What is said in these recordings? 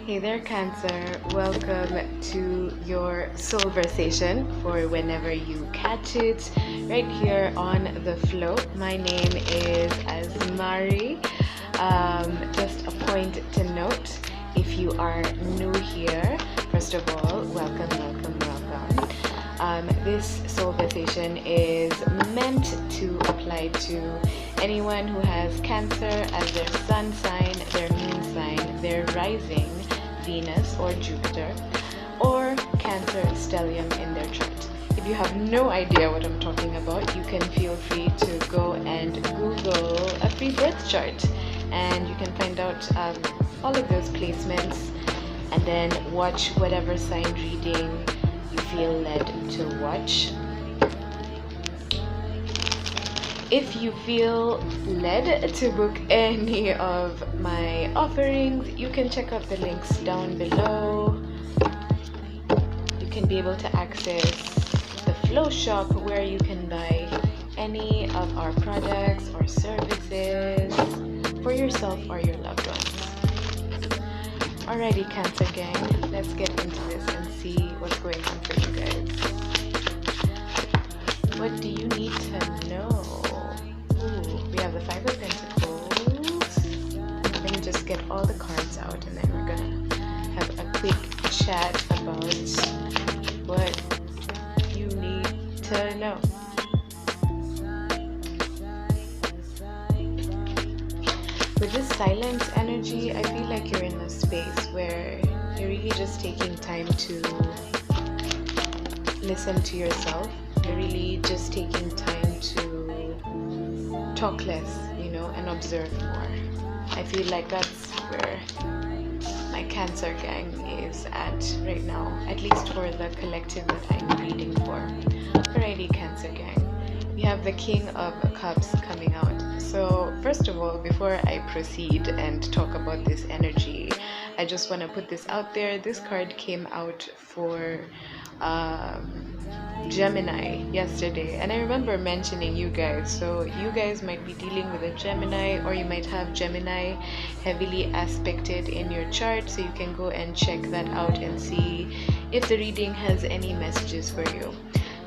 Hey there, Cancer. Welcome to your Soulversation for whenever you catch it, right here on the flow. My name is AZMARi. Just a point to note, if you are new here, first of all, welcome. This Soulversation is meant to apply to anyone who has Cancer as their sun sign, their moon sign, their rising, Venus or Jupiter, or Cancer stellium in their chart. If you have no idea what I'm talking about, you can feel free to go and Google a free birth chart, and you can find out all of those placements, and then watch whatever sign reading you feel led to watch. If you feel led to book any of my offerings, you can check out the links down below. You can be able to access the Flow Shop, where you can buy any of our products or services for yourself or your loved ones. Alrighty, Cancer gang, let's get into this and see what's going on for you guys. What do you need to know? We have the Five of Pentacles. Let me just get all the cards out, and then we're gonna have a quick chat about what you need to know. With this silence energy, I feel like you're in a space where you're really just taking time to listen to yourself. You're really just taking time to talk less, and observe more. I feel like that's where my Cancer gang is at right now, at least for the collective that I'm reading for. Alrighty, Cancer gang. We have the King of Cups coming out. So first of all, before I proceed and talk about this energy, I just want to put this out there. This card came out for Gemini yesterday, and I remember mentioning you guys, so you guys might be dealing with a Gemini, or you might have Gemini heavily aspected in your chart, so you can go and check that out and see if the reading has any messages for you.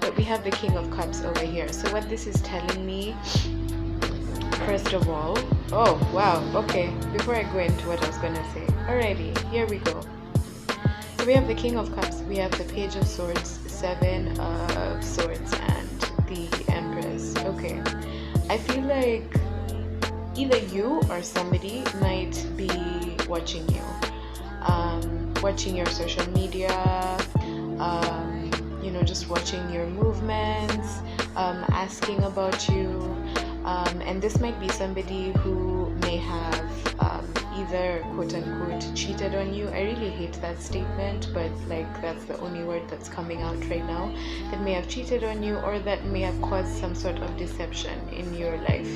But we have the King of Cups over here. So what this is telling me, first of all, oh wow, okay, before I go into what I was gonna say, alrighty, here we go. So we have the King of Cups, we have the Page of Swords, Seven of Swords, and the Empress. Okay, I feel like either you or somebody might be watching you, watching your social media, just watching your movements, asking about you, and this might be somebody who may have either quote-unquote cheated on you. I really hate that statement, but that's the only word that's coming out right now. That may have cheated on you, or that may have caused some sort of deception in your life,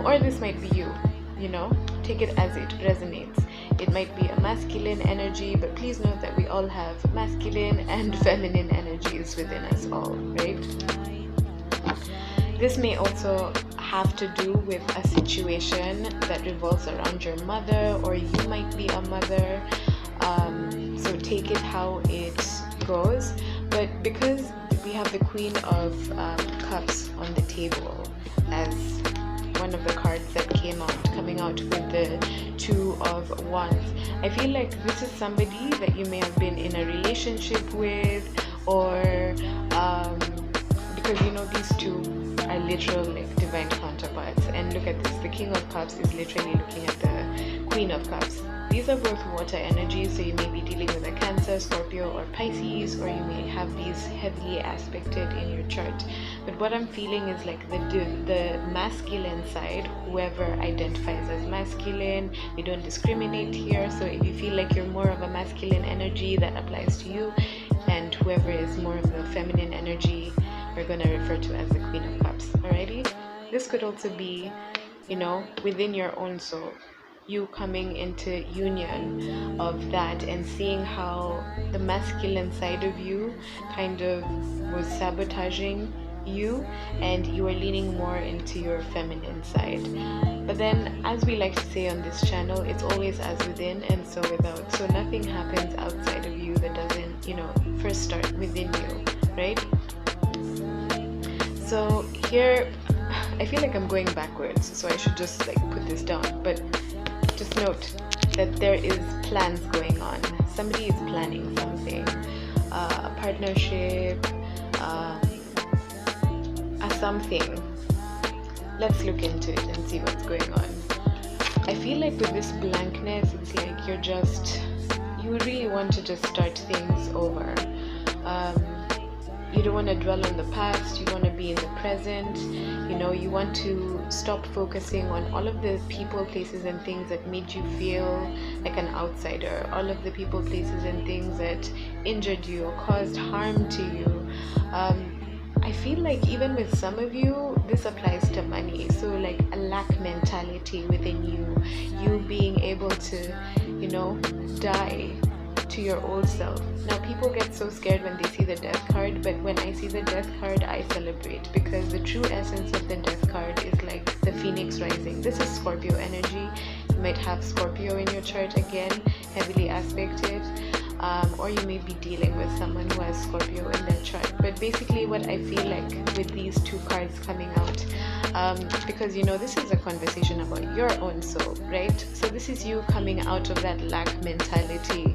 or this might be you. Take it as it resonates. It might be a masculine energy, but please note that we all have masculine and feminine energies within us all, right? This may also have to do with a situation that revolves around your mother, or you might be a mother, so take it how it goes. But because we have the Queen of Cups on the table as one of the cards that coming out with the Two of Wands, I feel like this is somebody that you may have been in a relationship with, or because these two are literal divine counterparts. And look at this, the King of Cups is literally looking at the Queen of Cups. These are both water energies, so you may be dealing with a Cancer, Scorpio, or Pisces, or you may have these heavily aspected in your chart. But what I'm feeling is the masculine side, whoever identifies as masculine, we don't discriminate here. So if you feel like you're more of a masculine energy, that applies to you, and whoever is more of the feminine energy, we're going to refer to as the Queen of Cups. Alrighty? This could also be, within your own soul, you coming into union of that and seeing how the masculine side of you kind of was sabotaging you, and you are leaning more into your feminine side. But then, as we like to say on this channel, it's always as within and so without. So nothing happens outside of you that doesn't, first start within you, right? So here, I feel like I'm going backwards, so I should just like put this down. But just note that there is plans going on. Somebody is planning something, a partnership, a something. Let's look into it and see what's going on. I feel like with this blankness, it's like you really want to just start things over. You don't want to dwell on the past, you want to be in the present, you want to stop focusing on all of the people, places and things that made you feel like an outsider, all of the people, places and things that injured you or caused harm to you. I feel like even with some of you, this applies to money. So like a lack mentality within you being able to, die to your old self. Now people get so scared when they see the death card, but when I see the death card, I celebrate, because the true essence of the death card is like the phoenix rising. This is Scorpio energy. You might have Scorpio in your chart, again, heavily aspected. Or you may be dealing with someone who has Scorpio in their chart. But basically what I feel like with these two cards coming out, because this is a conversation about your own soul, right? So this is you coming out of that lack mentality,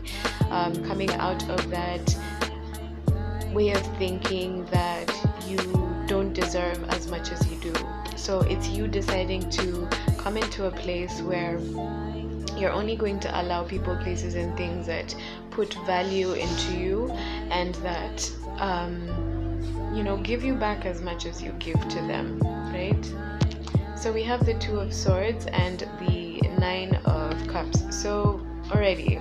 coming out of that way of thinking that you don't deserve as much as you do. So it's you deciding to come into a place where you're only going to allow people, places and things that put value into you, and that give you back as much as you give to them, right? So we have the Two of Swords and the Nine of Cups. So already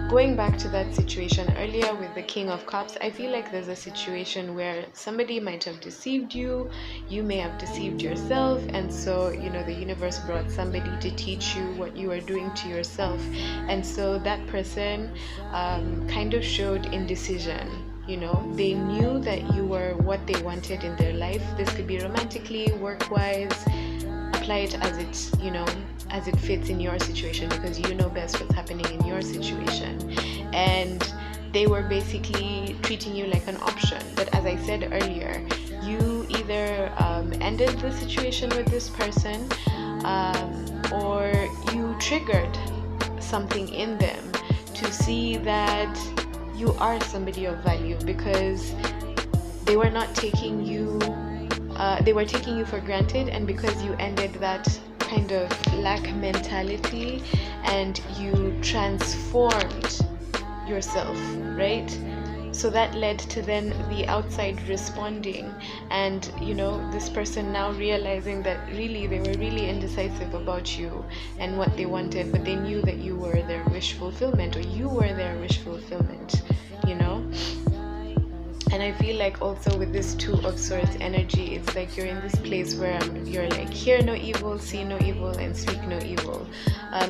going back to that situation earlier with the King of Cups, I feel like there's a situation where somebody might have deceived you, you may have deceived yourself, and so the universe brought somebody to teach you what you are doing to yourself. And so that person kind of showed indecision. They knew that you were what they wanted in their life. This could be romantically, work-wise. Apply it as as it fits in your situation, because you know best what's happening in your situation. And they were basically treating you like an option. But as I said earlier, you either ended the situation with this person, or you triggered something in them to see that you are somebody of value, because they were not taking you they were taking you for granted, and because you ended that kind of lack mentality and you transformed yourself, right? So that led to then the outside responding, and this person now realizing that really they were really indecisive about you and what they wanted, but they knew that you were their wish fulfillment, or you were their wish fulfillment. And I feel like also with this Two of Swords energy, it's like you're in this place where you're like, hear no evil, see no evil, and speak no evil,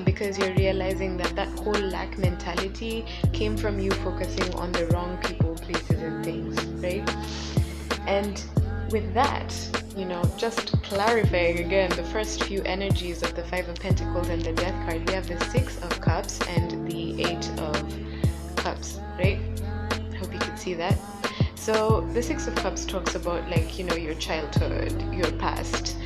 because you're realizing that whole lack mentality came from you focusing on the wrong people, places and things, right? And with that, just clarifying again the first few energies of the Five of Pentacles and the Death card, we have the Six of Cups and the Eight of Cups, right? Hope you could see that. So the Six of Cups talks about your childhood, your past.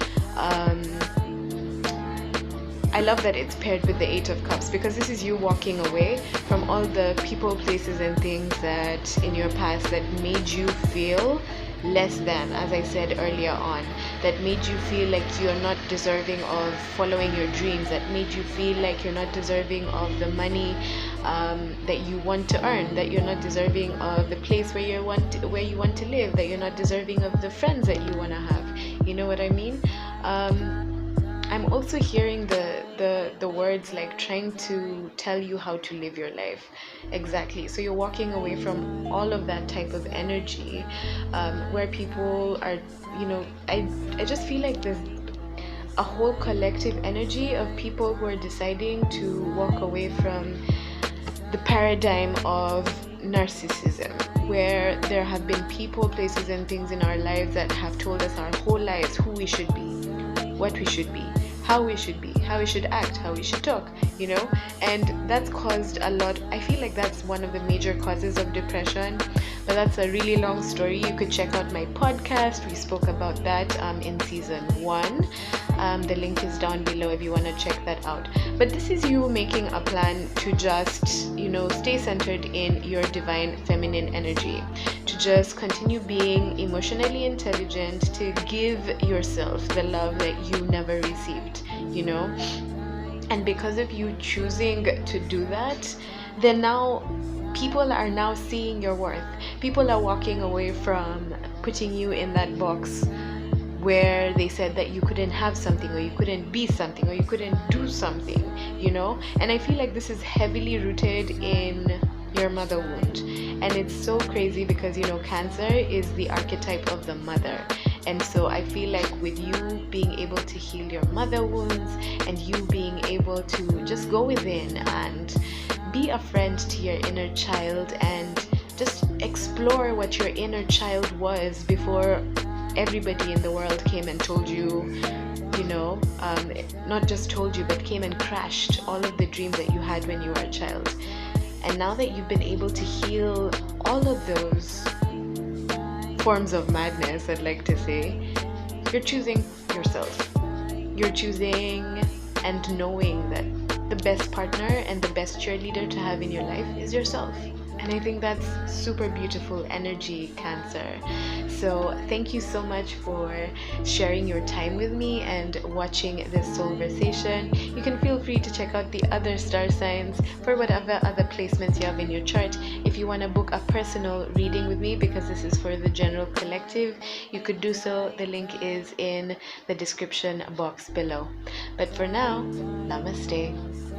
I love that it's paired with the Eight of Cups, because this is you walking away from all the people, places and things that in your past that made you feel less than, as I said earlier on, that made you feel like you're not deserving of following your dreams, that made you feel like you're not deserving of the money that you want to earn, that you're not deserving of the place where you want to live, that you're not deserving of the friends that you want to have. You know what I mean? I'm also hearing the words like trying to tell you how to live your life. Exactly. So you're walking away from all of that type of energy, where people are, I just feel like there's a whole collective energy of people who are deciding to walk away from the paradigm of narcissism, where there have been people, places, and things in our lives that have told us our whole lives who we should be, what we should be, how we should be, how we should act, how we should talk, and that's caused a lot. I feel like that's one of the major causes of depression, but that's a really long story. You could check out my podcast. We spoke about that in season 1. The link is down below if you want to check that out. But this is you making a plan to just stay centered in your divine feminine energy, to just continue being emotionally intelligent, to give yourself the love that you never received, and because of you choosing to do that, then now people are now seeing your worth. People are walking away from putting you in that box where they said that you couldn't have something, or you couldn't be something, or you couldn't do something, and I feel like this is heavily rooted in your mother wound. And it's so crazy because Cancer is the archetype of the mother, and so I feel like with you being able to heal your mother wounds, and you being able to just go within and be a friend to your inner child, and just explore what your inner child was before everybody in the world came and told you, not just told you, but came and crashed all of the dreams that you had when you were a child. And now that you've been able to heal all of those forms of madness, I'd like to say, you're choosing yourself. You're choosing and knowing that the best partner and the best cheerleader to have in your life is yourself. And I think that's super beautiful energy, Cancer. So thank you so much for sharing your time with me and watching this Soulversation. You can feel free to check out the other star signs for whatever other placements you have in your chart. If you want to book a personal reading with me, because this is for the general collective, you could do so. The link is in the description box below. But for now, namaste.